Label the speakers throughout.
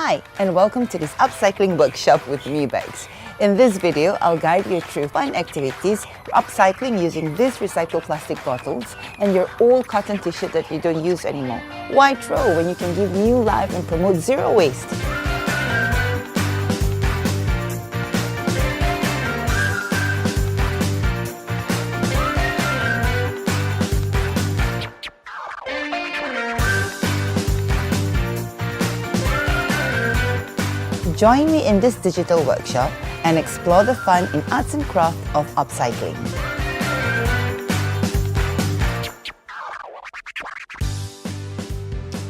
Speaker 1: Hi, and welcome to this upcycling workshop with me, Becs. In this video, I'll guide you through fun activities, upcycling using these recycled plastic bottles and your old cotton t-shirt that you don't use anymore. Why throw when you can give new life and promote zero waste? Join me in this digital workshop and explore the fun in arts and craft of upcycling.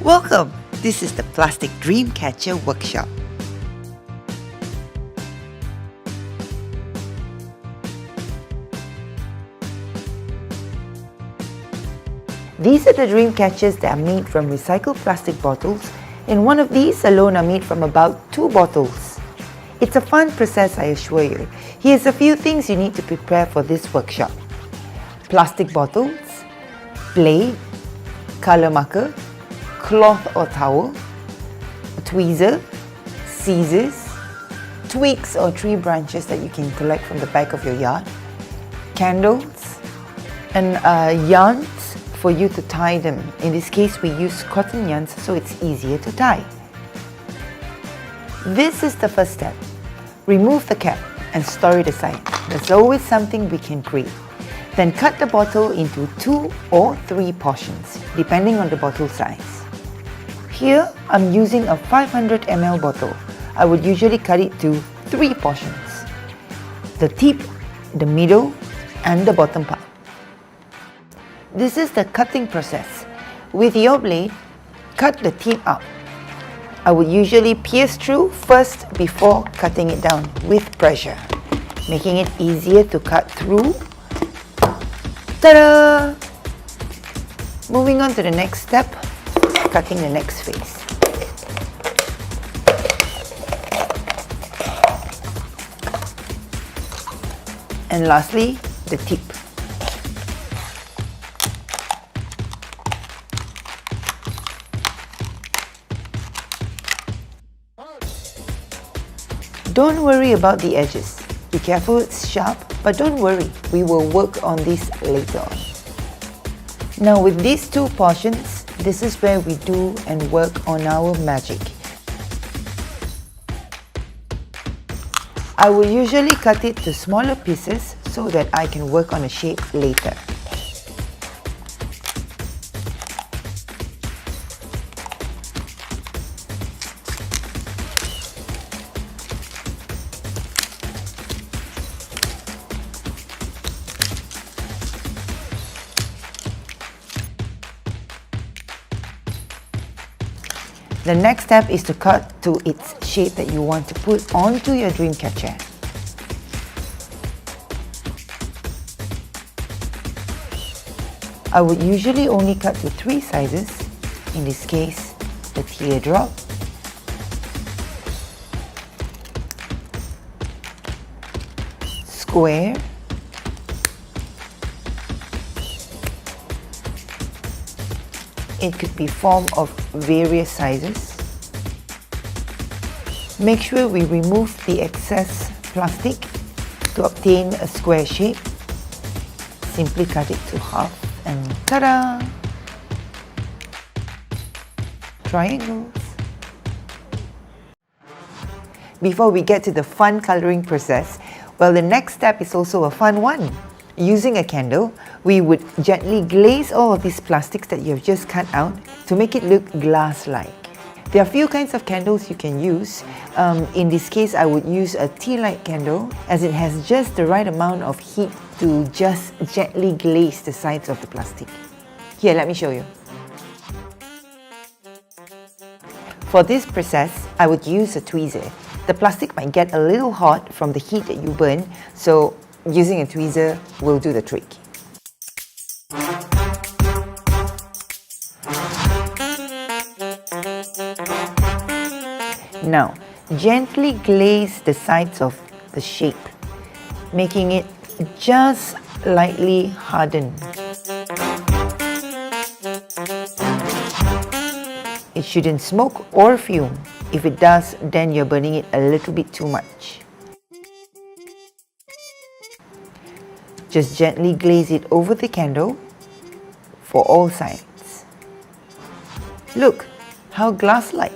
Speaker 1: Welcome! This is the Plastic Dreamcatcher Workshop. These are the dream catchers that are made from recycled plastic bottles. In one of these alone are made from about 2 bottles. It's a fun process, I assure you. Here's a few things you need to prepare for this workshop. Plastic bottles, blade, color marker, cloth or towel, a tweezer, scissors, twigs or tree branches that you can collect from the back of your yard, candles, and yarns for you to tie them. In this case, we use cotton yarns so it's easier to tie. This is the first step. Remove the cap and store it aside. There's always something we can create. Then cut the bottle into 2 or 3 portions, depending on the bottle size. Here, I'm using a 500 ml bottle. I would usually cut it to 3 portions. The tip, the middle, and the bottom part. This is the cutting process. With your blade, cut the tip out. I would usually pierce through first before cutting it down with pressure, making it easier to cut through. Ta-da! Moving on to the next step, cutting the next face. And lastly, the tip. Don't worry about the edges. Be careful it's sharp, but don't worry, we will work on this later on. Now with these 2 portions, this is where we do and work on our magic. I will usually cut it to smaller pieces so that I can work on a shape later. The next step is to cut to its shape that you want to put onto your dream catcher. I would usually only cut to 3 sizes, in this case the teardrop, square, it could be formed of various sizes. Make sure we remove the excess plastic to obtain a square shape. Simply cut it to half and ta-da! Triangles. Before we get to the fun coloring process, well, the next step is also a fun one. Using a candle, we would gently glaze all of these plastics that you have just cut out to make it look glass-like. There are a few kinds of candles you can use. In this case, I would use a tea light candle as it has just the right amount of heat to just gently glaze the sides of the plastic. Here, let me show you. For this process, I would use a tweezer. The plastic might get a little hot from the heat that you burn, so using a tweezer will do the trick. Now, gently glaze the sides of the shape, making it just lightly hardened. It shouldn't smoke or fume. If it does, then you're burning it a little bit too much. Just gently glaze it over the candle for all sides. Look, how glass-like.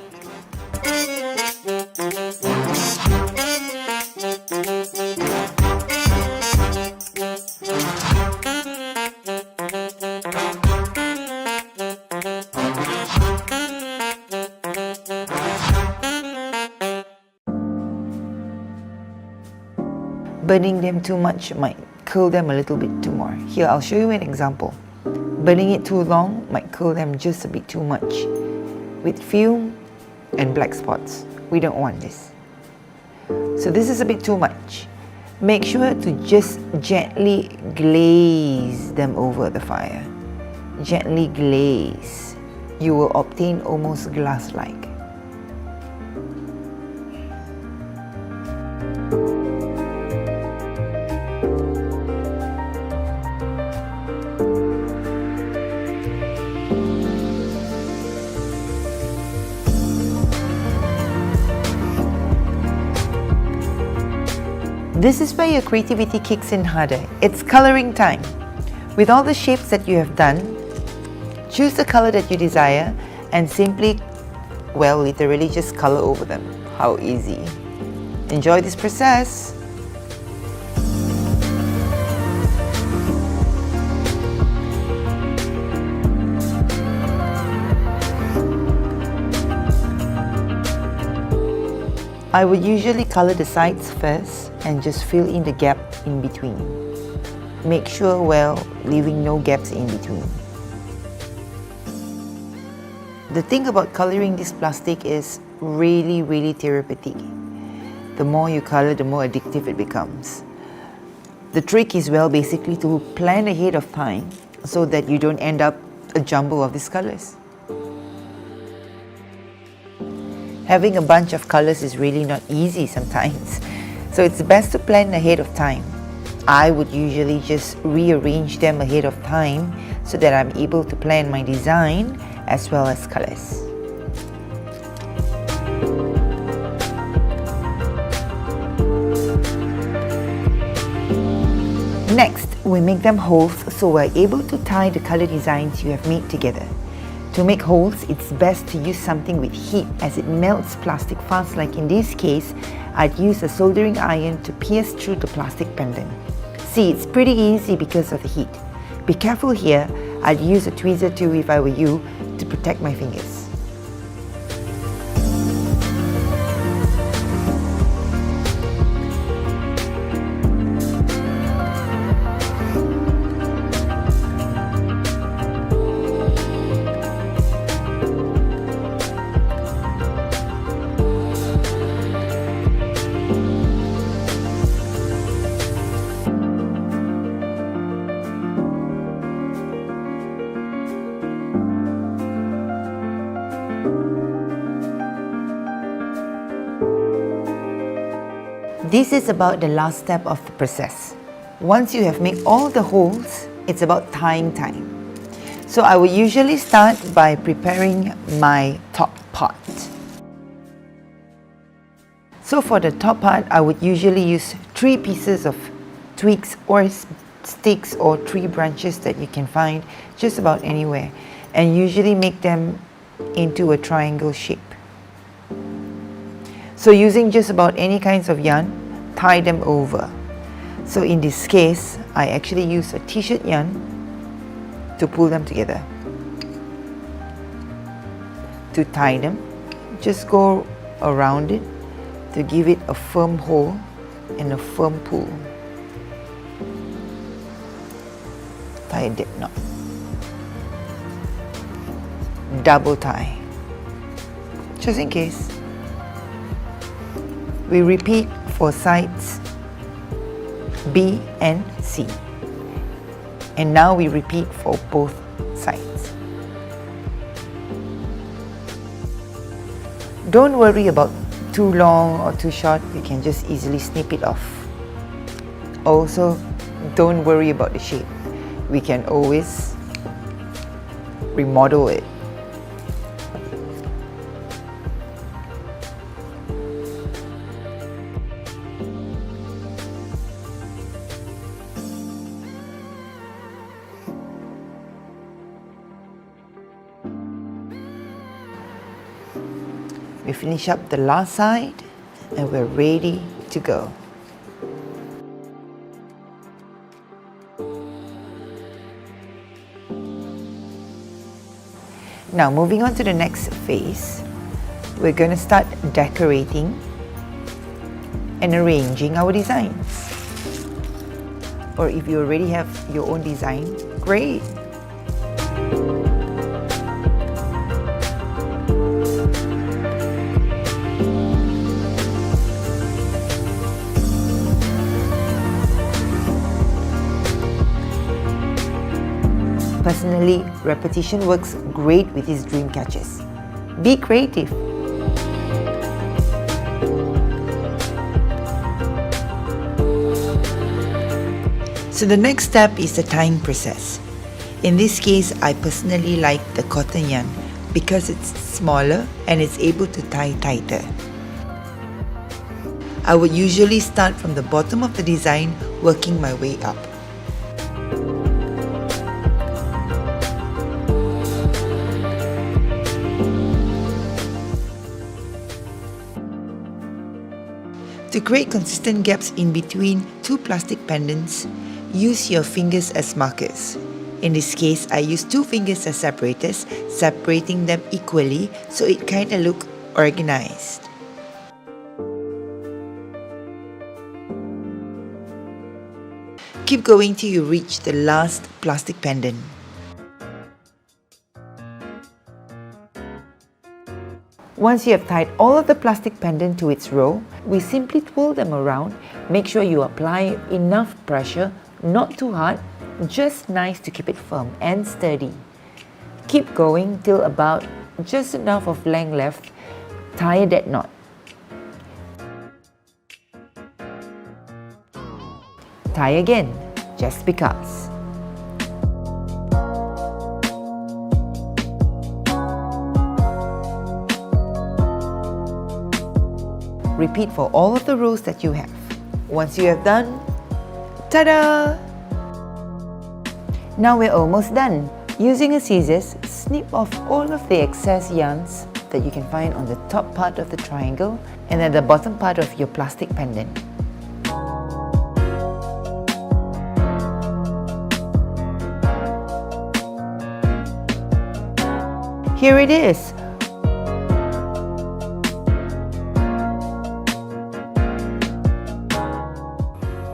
Speaker 1: Burning them too much might curl them a little bit too more. Here, I'll show you an example. Burning it too long might curl them just a bit too much, with fume and black spots. We don't want this. So this is a bit too much. Make sure to just gently glaze them over the fire. Gently glaze. You will obtain almost glass-like. This is where your creativity kicks in harder. It's coloring time. With all the shapes that you have done, choose the color that you desire and simply, well, literally just color over them. How easy. Enjoy this process. I would usually color the sides first and just fill in the gap in between. Make sure, well, leaving no gaps in between. The thing about coloring this plastic is really therapeutic. The more you color, the more addictive it becomes. The trick is, well, basically to plan ahead of time so that you don't end up a jumble of these colors. Having a bunch of colors is really not easy sometimes, so it's best to plan ahead of time. I would usually just rearrange them ahead of time so that I'm able to plan my design as well as colors. Next, we make them holes so we're able to tie the color designs you have made together. To make holes, it's best to use something with heat as it melts plastic fast. Like in this case, I'd use a soldering iron to pierce through the plastic pendant. See, it's pretty easy because of the heat. Be careful here, I'd use a tweezer too if I were you to protect my fingers. This is about the last step of the process. Once you have made all the holes, it's about tying time. So I will usually start by preparing my top part. So for the top part, I would usually use 3 pieces of twigs or sticks or tree branches that you can find just about anywhere, and usually make them into a triangle shape. So using just about any kinds of yarn, tie them over. So in this case, I actually use a t-shirt yarn to pull them together. To tie them, just go around it to give it a firm hold and a firm pull. Tie a dip knot. Double tie, just in case. We repeat for sides B and C. And now we repeat for both sides. Don't worry about too long or too short, you can just easily snip it off. Also, don't worry about the shape. We can always remodel it. We finish up the last side and we're ready to go. Now moving on to the next phase, we're going to start decorating and arranging our designs. Or if you already have your own design, great! Personally, repetition works great with these dream catchers. Be creative. So the next step is the tying process. In this case, I personally like the cotton yarn because it's smaller and it's able to tie tighter. I would usually start from the bottom of the design, working my way up. To create consistent gaps in between two plastic pendants, use your fingers as markers. In this case, I use two fingers as separators, separating them equally so it kinda look organized. Keep going till you reach the last plastic pendant. Once you have tied all of the plastic pendant to its row, we simply twirl them around. Make sure you apply enough pressure, not too hard, just nice to keep it firm and sturdy. Keep going till about just enough of length left. Tie that knot. Tie again, just because. Repeat for all of the rows that you have. Once you have done, ta-da! Now we're almost done. Using a scissors, snip off all of the excess yarns that you can find on the top part of the triangle and at the bottom part of your plastic pendant. Here it is.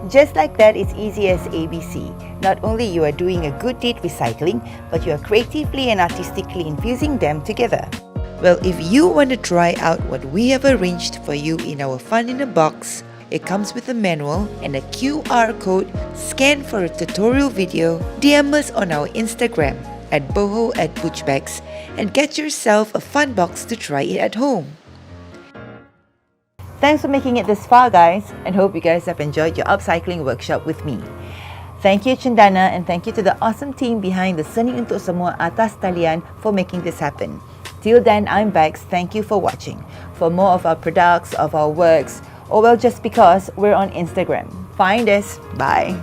Speaker 1: Just like that, it's easy as ABC. Not only you are doing a good deed recycling, but you are creatively and artistically infusing them together. Well, if you want to try out what we have arranged for you in our Fun in a Box, it comes with a manual and a QR code. Scan for a tutorial video, DM us on our Instagram at Boho@Bujbecs and get yourself a fun box to try it at home. Thanks for making it this far, guys, and hope you guys have enjoyed your upcycling workshop with me. Thank you, Chandana, and thank you to the awesome team behind the Seni Untuk Semua Atas Talian for making this happen. Till then, I'm Becs. Thank you for watching. For more of our products, of our works, or well, just because, we're on Instagram. Find us. Bye.